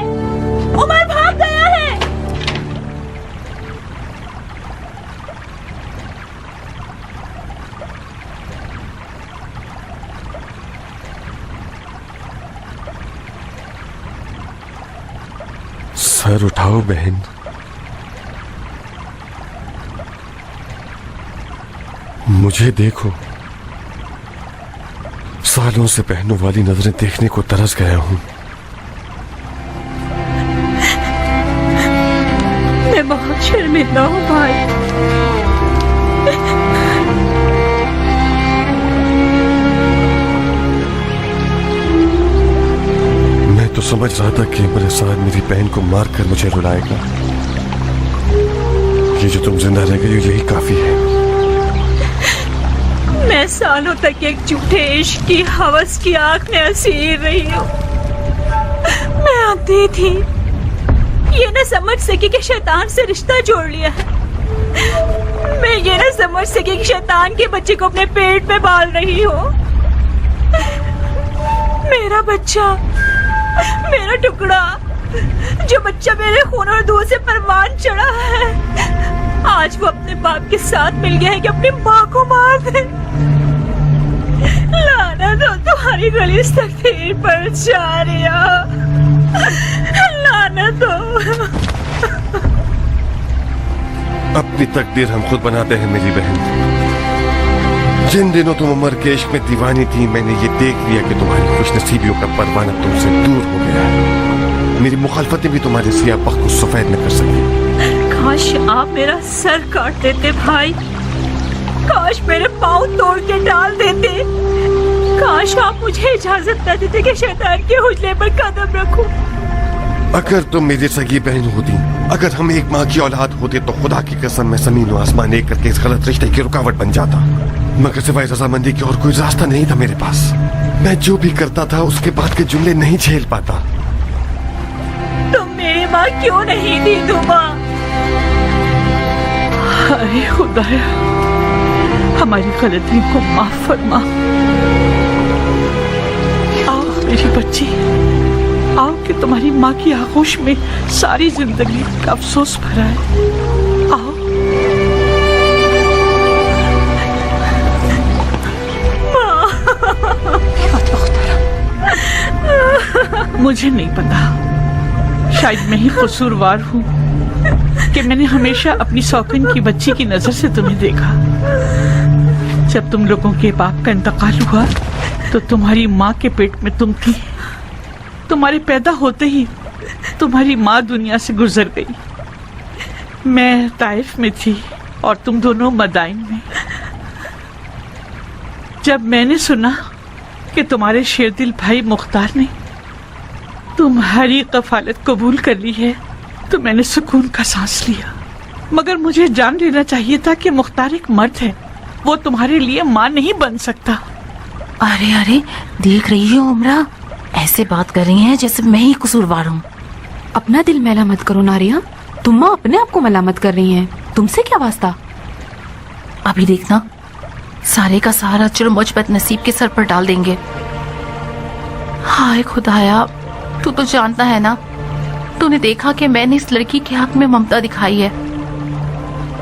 उमर भाग गया है। सर उठाओ बहन। मुझे देखो, सालों से बहनों वाली नजरें देखने को तरस गया हूं। मैं बहुत शर्मिंदा हूँ भाई। मैं तो समझ रहा था कि मेरे साथ मेरी बहन को मारकर मुझे रुलाएगा। ये जो तुम जिंदा रह गई हो यही काफी है। मैं सालों तक एक झूठे इश्क की हवस की आग में असीर रही हूँ। मैं अंधी थी, ये न समझ सकी कि शैतान से रिश्ता जोड़ लिया है। मैं ये न समझ सकी कि शैतान के बच्चे को अपने पेट में पाल रही हूँ। मेरा बच्चा, मेरा टुकड़ा, जो बच्चा मेरे खून और दूध से परवान चढ़ा है, आज वो अपने बाप के साथ मिल गया है कि अपनी माँ को मार दे। लानत हो तुम्हारी गली तकदीर पर जारिया, लानत हो। अपनी तकदीर हम खुद बनाते हैं मेरी बहन। जिन दिनों तुम उम्र के इश्क में दीवानी थी, मैंने ये देख लिया कि तुम्हारी खुशनसीबियों का परवाना तुमसे दूर हो गया है। मेरी मुखालफतें भी तुम्हारे सियाह बख्त को सफेद न कर सकी। काश आप मेरा सर काट देते भाई, काश मेरे पाँव तोड़ के डाल देते, काश आप मुझे इजाजत न देते कि शैतान के हुजले पर कदम रखूं। अगर तुम मेरी सगी बहन होती, अगर हम एक माँ की औलाद होते, तो खुदा की कसम मैं जमीन और आसमान एक करके इस गलत रिश्ते की रुकावट बन जाता। मगर सिवाय रजामंदी के और कोई रास्ता नहीं था मेरे पास। मैं जो भी करता था उसके बाद के जुमले नहीं झेल पाता। तुम मेरी माँ क्यों नहीं थी दुआ? अरे खुदाया, हमारी गलती को माफ फरमा। आओ मेरी बच्ची, आओ कि तुम्हारी माँ की आगोश में सारी जिंदगी का अफसोस भरा है। आओ। मुझे नहीं पता, शायद मैं ही कसूरवार हूँ कि मैंने हमेशा अपनी सौकन की बच्ची की नजर से तुम्हें देखा। जब तुम लोगों के बाप का इंतकाल हुआ तो तुम्हारी माँ के पेट में तुम थी। तुम्हारे पैदा होते ही तुम्हारी माँ दुनिया से गुजर गई। मैं ताइफ में थी और तुम दोनों मदाइन में। जब मैंने सुना कि तुम्हारे शेरदिल भाई मुख्तार ने तुम्हारी कफालत कबूल कर ली है तो मैंने सुकून का सांस लिया। मगर मुझे जान लेना चाहिए था कि मुख्तार एक मर्द है, वो तुम्हारे लिए माँ नहीं बन सकता। अरे अरे, देख रही हो उमरा, ऐसे बात कर रही हैं जैसे मैं ही कसूरवार हूँ। अपना दिल मैला मत करो नारिया, तुम माँ अपने आप को मलामत कर रही हैं, तुमसे क्या वास्ता। अभी देखना, सारे का सारा जुर्म मुझ बदनसीब के सर पर डाल देंगे। हाय खुदाया, तू तो जानता है ना, तूने देखा कि मैंने इस लड़की के हक में ममता दिखाई है।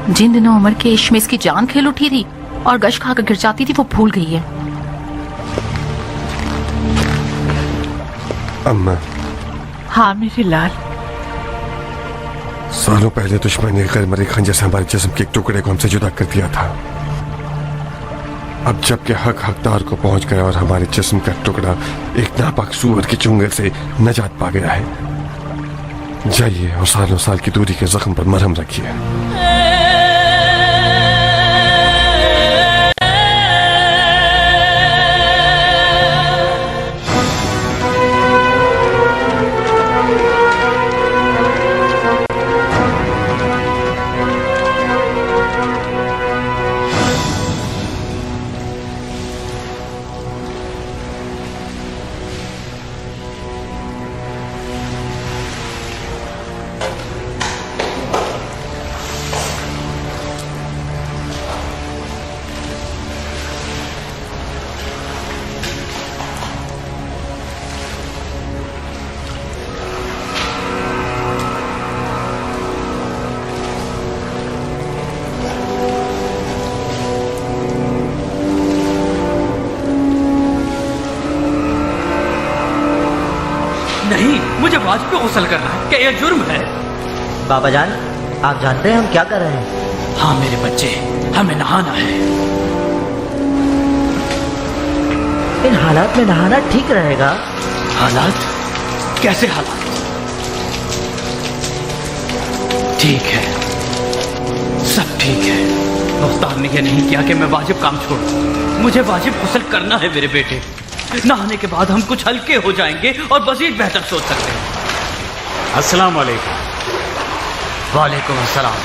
जिन दिनों उमर के इश्क में इसकी जान खेल उठी थी और गश खाकर गिर जाती थी, वो भूल गई है। अम्मा। हाँ मेरे लाल। सालों पहले दुश्मन ने गैर मरे खंजर से हमारे जिस्म के एक टुकड़े को हमसे जुदा कर दिया था। अब जबकि हक हकदार को पहुंच गया और हमारे जिस्म का टुकड़ा एक नापाक सूअर के चुंगल से नजात पा गया है, जाइए और सालों साल की दूरी के जख्म पर मरहम रखिए। नहीं, मुझे वाजिब पे गुस्ल करना है। क्या यह जुर्म है? बाबा जान, आप जानते हैं हम क्या कर रहे हैं? हाँ मेरे बच्चे, हमें नहाना है। इन हालात में नहाना ठीक रहेगा? हालात? कैसे हालात? ठीक है, सब ठीक है। मुख्तार ने यह नहीं किया कि मैं वाजिब काम छोड़ूं। मुझे वाजिब गुस्ल करना है मेरे बेटे। नहाने के बाद हम कुछ हल्के हो जाएंगे और मजीद बेहतर सोच सकते हैं। अस्सलाम वालेकुम। वालेकुम अस्सलाम।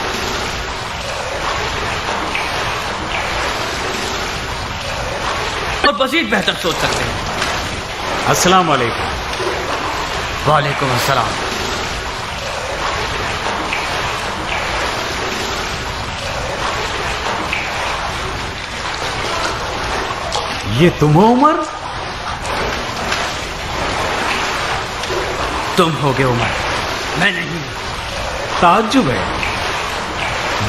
और मजीद बेहतर सोच सकते हैं। अस्सलाम वालेकुम। वालेकुम अस्सलाम। ये तुम हो उमर? तुम होगे उमर, मैं नहीं। ताज्जुब है,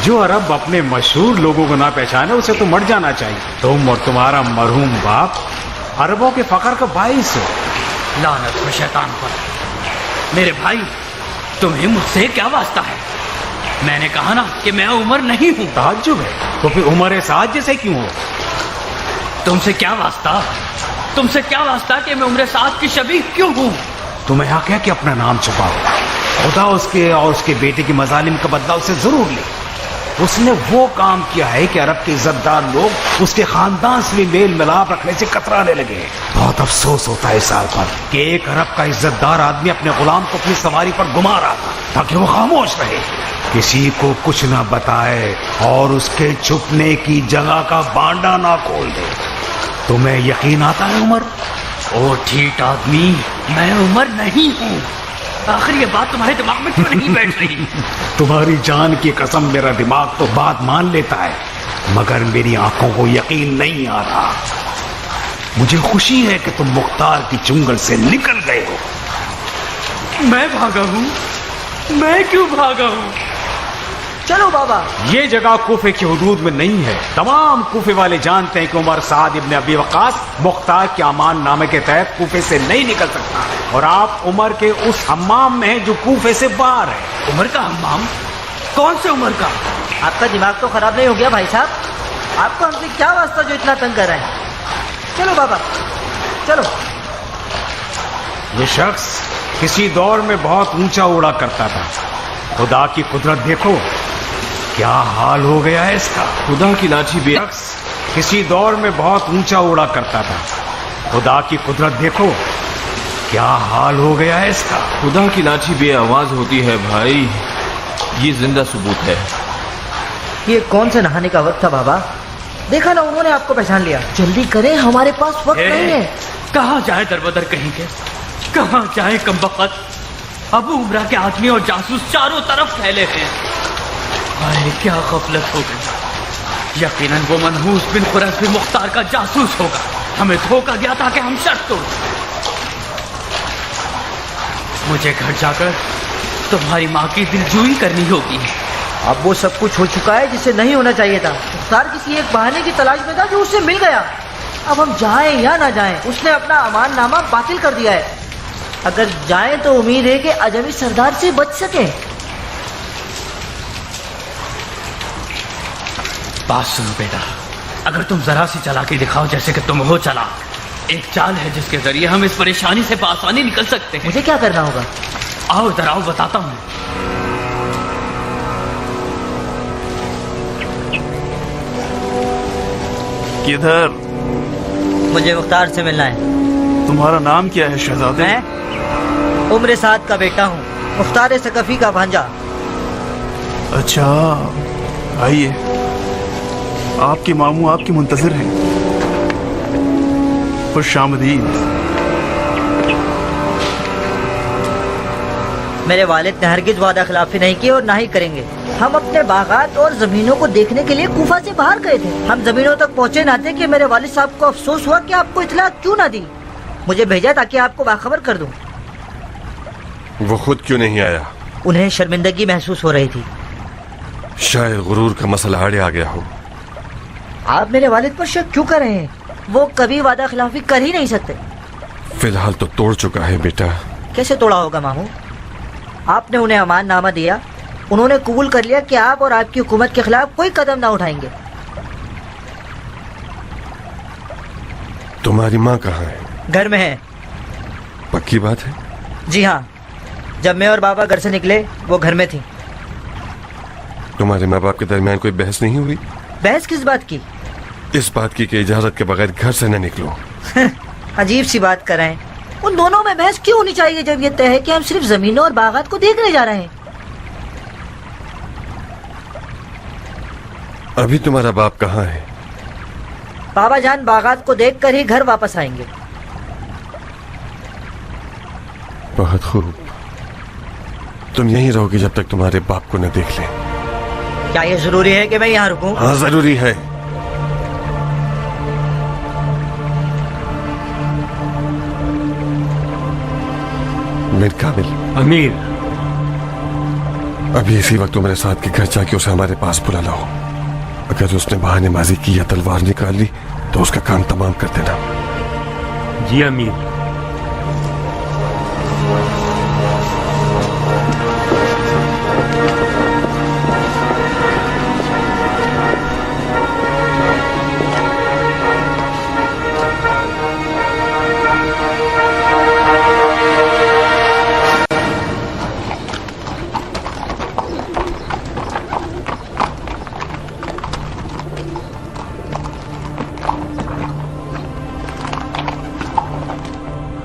जो अरब अपने मशहूर लोगों को ना पहचाने उसे तो मर जाना चाहिए। तुम और तुम्हारा मरहूम बाप अरबों के फकर का बाइस हो। लानत हो शैतान पर। मेरे भाई, तुम्हें मुझसे क्या वास्ता है? मैंने कहा ना कि मैं उमर नहीं हूं। ताज्जुब है, तो फिर उमर साद जैसे क्यों हो? तुमसे क्या वास्ता? तुमसे क्या वास्ता कि मैं उम्र साद की शबीह क्यों हूं? तुम्हें हक है कि अपना नाम छुपाओ। खुदा उसके और उसके बेटे की मजालिम का बदला उसे जरूर ले। उसने वो काम किया है कि अरब के इज्जतदार लोग उसके खानदान से भी मेल मिलाप रखने से कतराने लगे। बहुत अफसोस होता है इस साल पर कि एक अरब का इज्जतदार आदमी अपने गुलाम को अपनी सवारी पर घुमा रहा था ताकि वो खामोश रहे, किसी को कुछ ना बताए और उसके छुपने की जगह का बांडा ना खोल दे। तुम्हें यकीन आता है उमर? ओ ठीक आदमी, मैं उमर नहीं हूँ। आखिर ये बात तुम्हारे दिमाग में क्यों नहीं बैठ रही? तुम्हारी जान की कसम, मेरा दिमाग तो बात मान लेता है, मगर मेरी आंखों को यकीन नहीं आ रहा। मुझे खुशी है कि तुम मुख्तार की चुंगल से निकल गए हो। मैं भागा हूँ? मैं क्यों भागा हूँ? चलो बाबा। ये जगह कूफे की हुदूद में नहीं है। तमाम कूफे वाले जानते हैं कि उमर साद इब्न अबी वक्कास मुख्तार के अमान नामे के तहत कूफे से नहीं निकल सकता, और आप उमर के उस हम्माम में हैं जो कूफे से बाहर है। उमर का हम्माम? कौन से उमर का? आपका दिमाग तो खराब नहीं हो गया भाई साहब? आपको हमसे क्या वास्ता जो इतना तंग कर रहे हैं? चलो बाबा, चलो। ये शख्स किसी दौर में बहुत ऊंचा उड़ा करता था। खुदा की कुदरत देखो क्या हाल हो गया है इसका। खुदा की लाठी बे किसी दौर में बहुत ऊंचा उड़ा करता था। खुदा की कुदरत देखो क्या हाल हो गया है इसका। खुदा की लाठी बे आवाज होती है भाई, ये जिंदा सबूत है। ये कौन से नहाने का वक्त था बाबा? देखा ना, उन्होंने आपको पहचान लिया। जल्दी करें, हमारे पास वक्त नहीं है। कहाँ जाए दरबदर कहेंगे? कहाँ जाए कमबख्त? अबू उमरा के आदमी और जासूस चारों तरफ फैले हैं। हाय क्या गफलत हो गई। यकीनन वो मनहूस बिन खुरस भी मुख्तार का जासूस होगा। हमें धोखा दिया था कि हम शर्त तोड़। मुझे घर जाकर तुम्हारी माँ की दिलजोई करनी होगी। अब वो सब कुछ हो चुका है जिसे नहीं होना चाहिए था। मुख्तार किसी एक बहाने की तलाश में था जो उससे मिल गया। अब हम जाएं या ना जाएं, उसने अपना अमान नामा बातिल कर दिया है। अगर जाएं तो उम्मीद है कि अजमी सरदार से बच सके। बात सुनो बेटा, अगर तुम जरा सी चालाकी दिखाओ जैसे कि तुम हो चालाक, एक चाल है जिसके जरिए हम इस परेशानी से बआसानी निकल सकते हैं। मुझे क्या करना होगा? आओ इधर आओ, बताता हूँ। किधर? मुझे मुख्तार से मिलना है। तुम्हारा नाम क्या है शहजादे? मैं उम्र साद का बेटा हूँ, मुख्तार सकफी का भांजा। अच्छा, आइए, आपके मामू आपकी मुंतजिर हैं। खुशामदीद। मेरे वालिद ने हरगिज वादा खिलाफी नहीं की और ना ही करेंगे। हम अपने बागात और जमीनों को देखने के लिए कूफा से बाहर गए थे। हम जमीनों तक पहुँचे ना थे कि मेरे वालिद साहब को अफसोस हुआ कि आपको इतला क्यों ना दी। मुझे भेजा ताकि आपको बाखबर कर दूं। वो खुद क्यों नहीं आया? उन्हें शर्मिंदगी महसूस हो रही थी। शायद गुरूर का मसला आड़े आ गया हो। आप मेरे वालिद पर शक क्यों कर रहे हैं? वो कभी वादा खिलाफी कर ही नहीं सकते। फिलहाल तो तोड़ चुका है बेटा, कैसे तोड़ा होगा मामू? आपने उन्हें अमान नामा दिया, उन्होंने कबूल कर लिया कि आप और आपकी हुकूमत के खिलाफ कोई कदम ना उठाएंगे। तुम्हारी माँ कहाँ है? घर में है। पक्की बात है? जी हाँ, जब मैं और बाबा घर से निकले वो घर में थी। तुम्हारे माँ बाप के दरमियान कोई बहस नहीं हुई? बहस किस बात की? इस बात की कि इजाजत के बगैर घर से न निकलो। अजीब सी बात कर रहे हैं। उन दोनों में बहस क्यों होनी चाहिए जब ये तय है कि हम सिर्फ जमीनों और बागात को देखने जा रहे हैं। अभी तुम्हारा बाप कहाँ है? बाबा जान बागात को देखकर ही घर वापस आएंगे। बहुत खूब, तुम यहीं रहोगी जब तक तुम्हारे बाप को न देख ले। क्या ये जरूरी है कि मैं यहाँ रुकूं? हाँ जरूरी है। मीर काबिल। अमीर। अभी इसी वक्त तुम्हारे साथ के घर जाके उसे हमारे पास बुला लाओ। अगर उसने बहानेबाजी की या तलवार निकाल ली तो उसका काम तमाम कर देना। जी अमीर।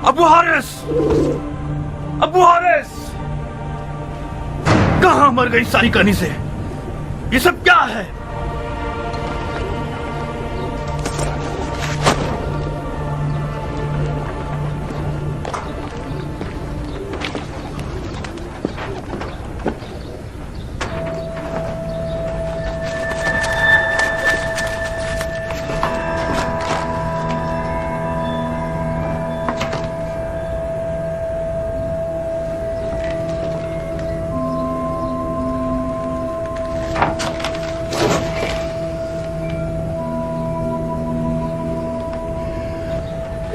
अबू हारिस! अबू हारिस! कहां मर गई सारी कनी से? ये सब क्या है?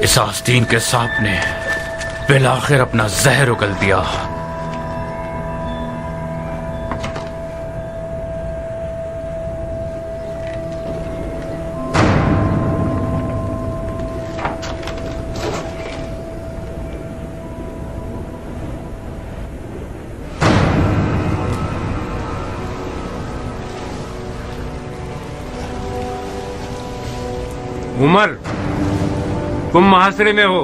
इस आस्तीन के सांप ने बिलाखिर अपना जहर उगल दिया। उमर, तुम मुहासरे में हो।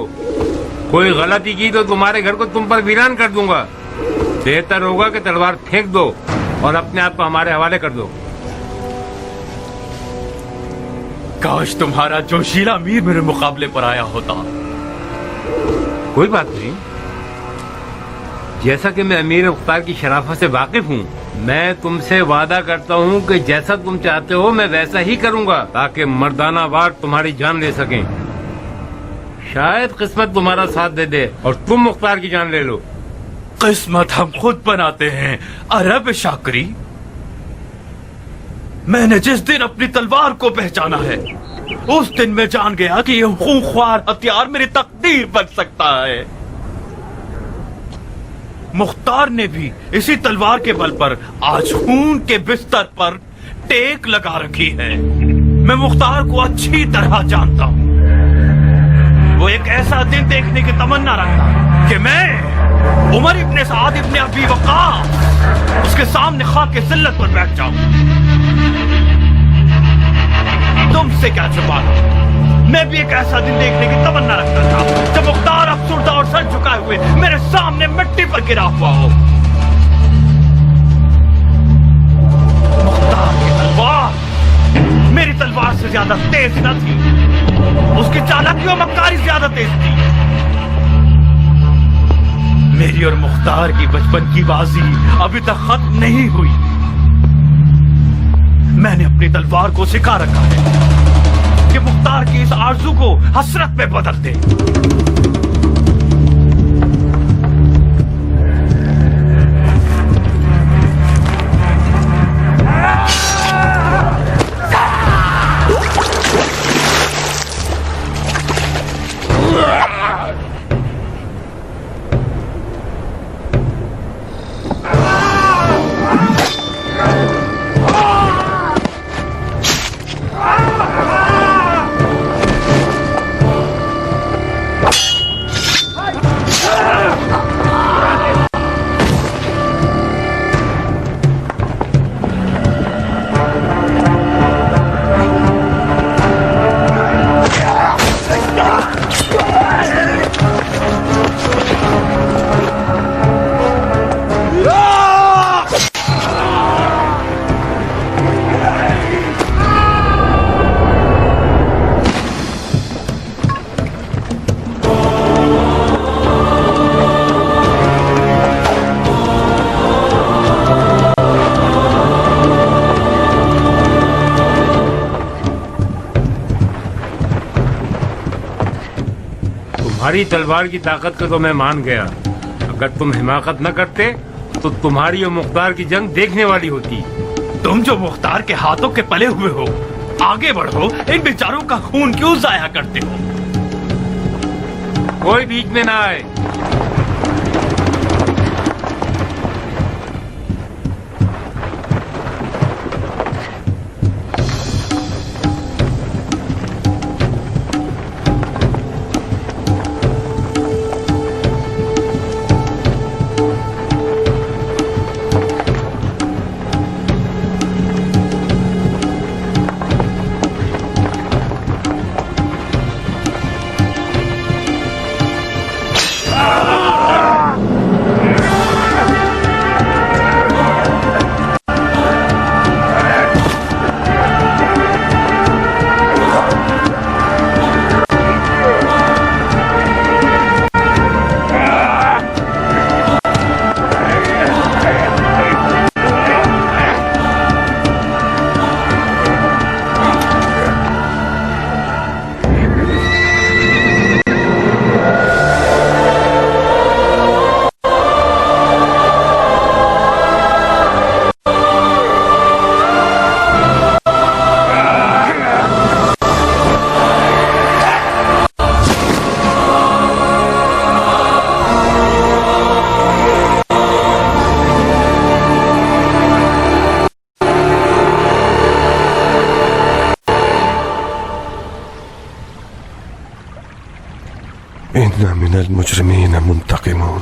कोई गलती की तो तुम्हारे घर को तुम पर वीरान कर दूंगा। बेहतर होगा कि तलवार फेंक दो और अपने आप को हमारे हवाले कर दो। काश तुम्हारा जोशीला अमीर मेरे मुकाबले पर आया होता। कोई बात नहीं, जैसा कि मैं अमीर मुख्तार की शराफत से वाकिफ हूँ, मैं तुमसे वादा करता हूँ कि जैसा तुम चाहते हो मैं वैसा ही करूँगा, ताकि मर्दाना वार तुम्हारी जान ले सकें। शायद किस्मत तुम्हारा साथ दे दे और तुम मुख्तार की जान ले लो। किस्मत हम खुद बनाते हैं अरब शाकरी। मैंने जिस दिन अपनी तलवार को पहचाना है उस दिन मैं जान गया कि यह खूंखार हथियार मेरी तकदीर बन सकता है। मुख्तार ने भी इसी तलवार के बल पर आज खून के बिस्तर पर टेक लगा रखी है। मैं मुख्तार को अच्छी तरह जानता हूं। वो एक ऐसा दिन देखने की तमन्ना रखता कि मैं उमर इब्ने साद इब्ने अबी वक्कास उसके सामने खाके जिल्लत पर बैठ जाऊं। तुमसे क्या छुपाना, मैं भी एक ऐसा दिन देखने की तमन्ना रखता था जब मुख्तार अफसुर्दा और सर झुकाए हुए मेरे सामने मिट्टी पर गिरा हुआ हो। मुख्तार की तलवार मेरी तलवार से ज्यादा तेज न थी, उसकी चालाकी और मक्कारी ज्यादा तेज थी। मेरी और मुख्तार की बचपन की बाजी अभी तक खत्म नहीं हुई। मैंने अपनी तलवार को सिखा रखा है कि मुख्तार की इस आरज़ू को हसरत में बदल दे। तुम्हारी तलवार की ताकत को तो मैं मान गया। अगर तुम हिमाकत न करते तो तुम्हारी और मुख्तार की जंग देखने वाली होती। तुम जो मुख्तार के हाथों के पले हुए हो, आगे बढ़ो, इन बेचारों का खून क्यों जाया करते हो? कोई बीच में ना आए। इन्ना मिनल मुजरिमीन मुंतकिमून।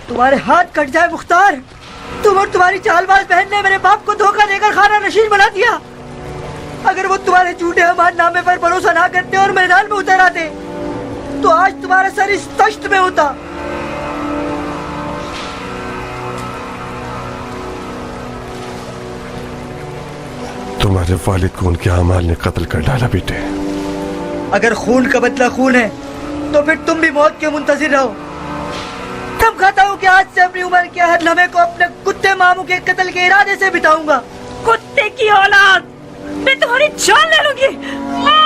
तुम्हारे हाथ कट जाए मुख्तार। तुम और तुम्हारी चालबाज बहन ने मेरे बाप को धोखा देकर खाना नशीन बना दिया। अगर वो तुम्हारे झूठे अमाननामे पर भरोसा ना करते और मैदान में उतर आते तो आज तुम्हारा सर इस तश्त में होता। तुम्हारे वालिद को उनके अमाल ने कत्ल कर डाला बेटे। अगर खून का बदला खून है तो फिर तुम भी मौत के मुंतजिर रहो। तब खाता हूँ कि आज से अपनी उम्र के हर लम्हे को अपने कुत्ते मामू के कत्ल के इरादे से बिताऊंगा। कुत्ते की औलाद, मैं तुम्हारी जान ले लूंगी।